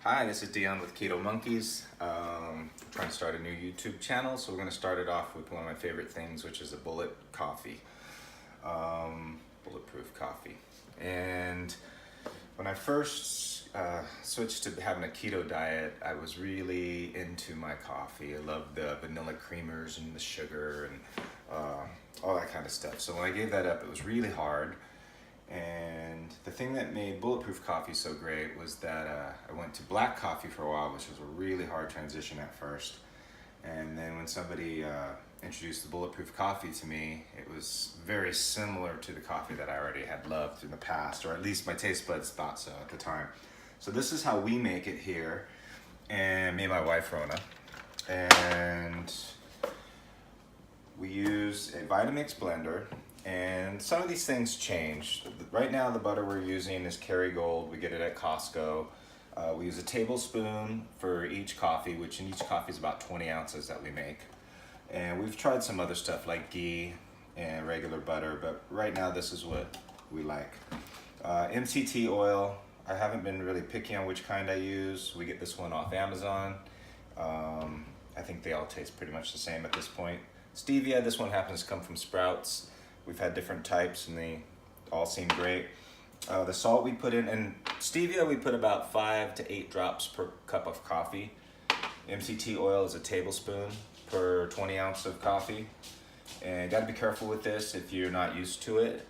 Hi, this is Dion with Keto Monkeys. Trying to start a new YouTube channel, so we're going to start it off with one of my favorite things, which is a bulletproof coffee. And when I first switched to having a keto diet, I was really into my coffee. I loved the vanilla creamers and the sugar and all that kind of stuff. So when I gave that up, it was really hard. And the thing that made bulletproof coffee so great was that I went to black coffee for a while, which was a really hard transition at first. And then when somebody introduced the bulletproof coffee to me, it was very similar to the coffee that I already had loved in the past, or at least my taste buds thought so at the time. So this is how we make it here, and me and my wife Rona. And we use a Vitamix blender. And some of these things change. Right now the butter we're using is Kerrygold. We get it at Costco. We use a tablespoon for each coffee, which in each coffee is about 20 ounces that we make. And we've tried some other stuff like ghee and regular butter, but right now this is what we like. MCT oil, I haven't been really picky on which kind I use. We get this one off Amazon. I think they all taste pretty much the same at this point. Stevia, this one happens to come from Sprouts. We've had different types and they all seem great. The salt we put in, and stevia we put about 5 to 8 drops per cup of coffee. MCT oil is a tablespoon per 20 ounce of coffee. And got to be careful with this if you're not used to it.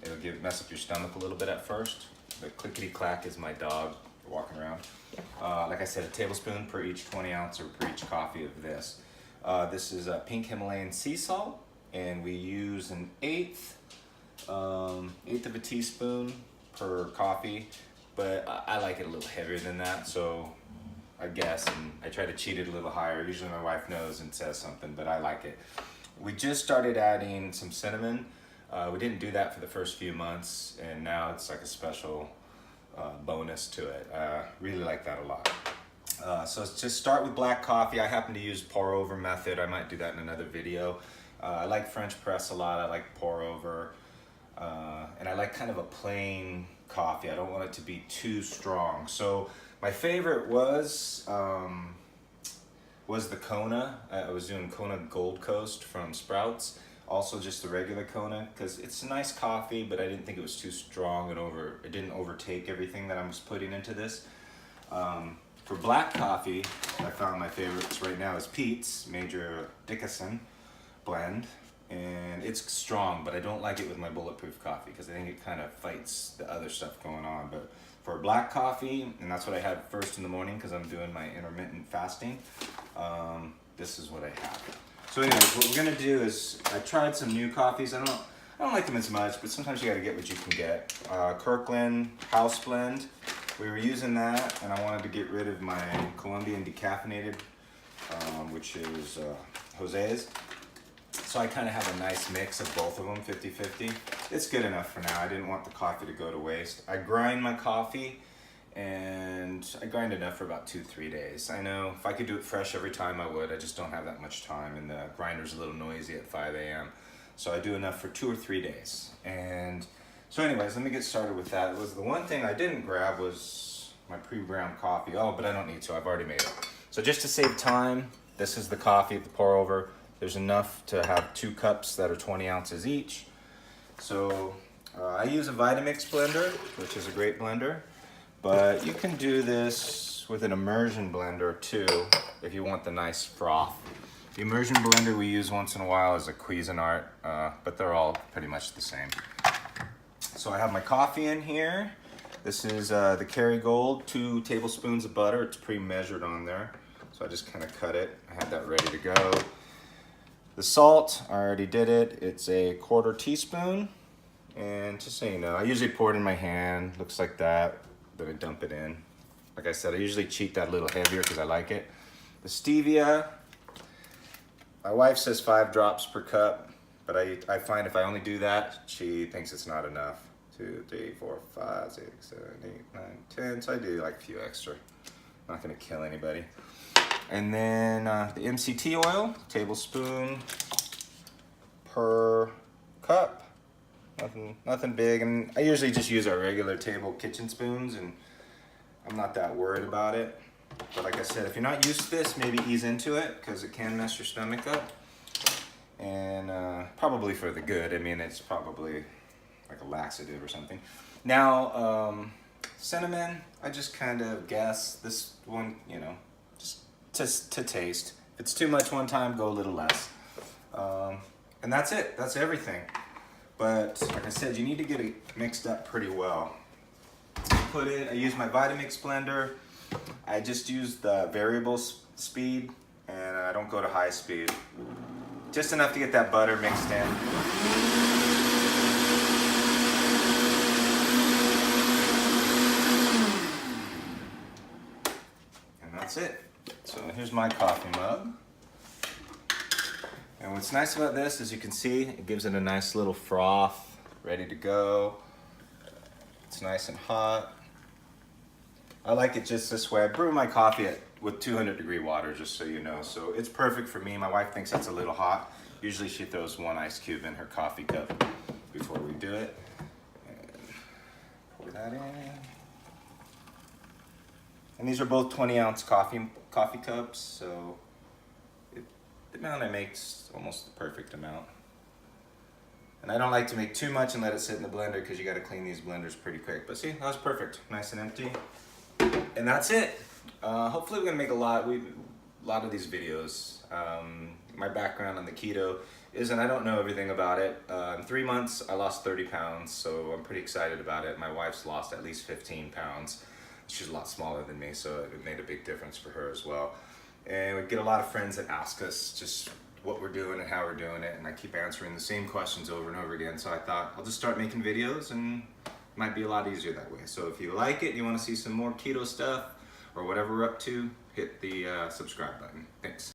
It'll mess up your stomach a little bit at first. The clickety clack is my dog walking around. Like I said, a tablespoon per each 20 ounce or per each coffee of this. This is a pink Himalayan sea salt. And we use an eighth of a teaspoon per coffee, but I like it a little heavier than that, so I guess, and I try to cheat it a little higher. Usually my wife knows and says something, but I like it. We just started adding some cinnamon. We didn't do that for the first few months, and now it's like a special bonus to it. Really like that a lot. So let's just start with black coffee. I happen to use pour over method. I might do that in another video. I like French press a lot. I like pour over, and I like kind of a plain coffee. I don't want it to be too strong. So my favorite was the Kona. I was doing Kona Gold Coast from Sprouts. Also just the regular Kona, because it's a nice coffee, but I didn't think it was too strong and it didn't overtake everything that I was putting into this. For black coffee, I found my favorites right now is Peet's Major Dickinson blend, and it's strong, but I don't like it with my bulletproof coffee because I think it kind of fights the other stuff going on. But for black coffee, and that's what I had first in the morning because I'm doing my intermittent fasting, this is what I have. So anyways, what we're gonna do is I tried some new coffees. I don't like them as much, but sometimes you got to get what you can get. Kirkland House Blend, we were using that, and I wanted to get rid of my Colombian decaffeinated, which is Jose's. So I kind of have a nice mix of both of them, 50-50. It's good enough for now. I didn't want the coffee to go to waste. I grind my coffee, and I grind enough for about 2-3 days. I know if I could do it fresh every time, I would. I just don't have that much time, and the grinder's a little noisy at 5 a.m. So I do enough for 2 or 3 days. And so anyways, let me get started with that. It was the one thing I didn't grab was my pre-ground coffee. Oh, but I don't need to. I've already made it. So just to save time, this is the coffee, the pour over. There's enough to have 2 cups that are 20 ounces each. So I use a Vitamix blender, which is a great blender, but you can do this with an immersion blender too if you want the nice froth. The immersion blender we use once in a while is a Cuisinart, but they're all pretty much the same. So I have my coffee in here. This is the Kerrygold, 2 tablespoons of butter. It's pre-measured on there. So I just kind of cut it. I had that ready to go. The salt, I already did it. It's a 1/4 teaspoon. And just so you know, I usually pour it in my hand. Looks like that. Then I dump it in. Like I said, I usually cheat that a little heavier because I like it. The stevia, my wife says 5 drops per cup. But I find if I only do that, she thinks it's not enough. 2, 3, 4, 5, 6, 7, 8, 9, 10. So I do like a few extra. Not gonna kill anybody. And then the MCT oil, tablespoon per cup. Nothing big. And I usually just use our regular table kitchen spoons, and I'm not that worried about it. But like I said, if you're not used to this, maybe ease into it because it can mess your stomach up. And probably for the good. I mean, it's probably like a laxative or something. Now, cinnamon, I just kind of guess this one, you know, just to taste. If it's too much one time, go a little less. And that's it. That's everything. But like I said, you need to get it mixed up pretty well. I use my Vitamix blender. I just use the variable speed and I don't go to high speed. Just enough to get that butter mixed in. And that's it. So here's my coffee mug. And what's nice about this, as you can see, it gives it a nice little froth, ready to go. It's nice and hot. I like it just this way. I brew my coffee with 200-degree water, just so you know. So it's perfect for me. My wife thinks that's a little hot. Usually she throws 1 ice cube in her coffee cup before we do it. And pour that in. And these are both 20-ounce coffee cups, so the amount I make is almost the perfect amount. And I don't like to make too much and let it sit in the blender because you got to clean these blenders pretty quick. But see, that was perfect, nice and empty. And that's it. Hopefully we're gonna make a lot of these videos. My background on the keto is, and I don't know everything about it. In 3 months, I lost 30 pounds, so I'm pretty excited about it. My wife's lost at least 15 pounds. She's a lot smaller than me, so it made a big difference for her as well. And we get a lot of friends that ask us just what we're doing and how we're doing it, and I keep answering the same questions over and over again. So I thought I'll just start making videos, and might be a lot easier that way. So if you like it, you want to see some more keto stuff or whatever we're up to, hit the subscribe button. Thanks.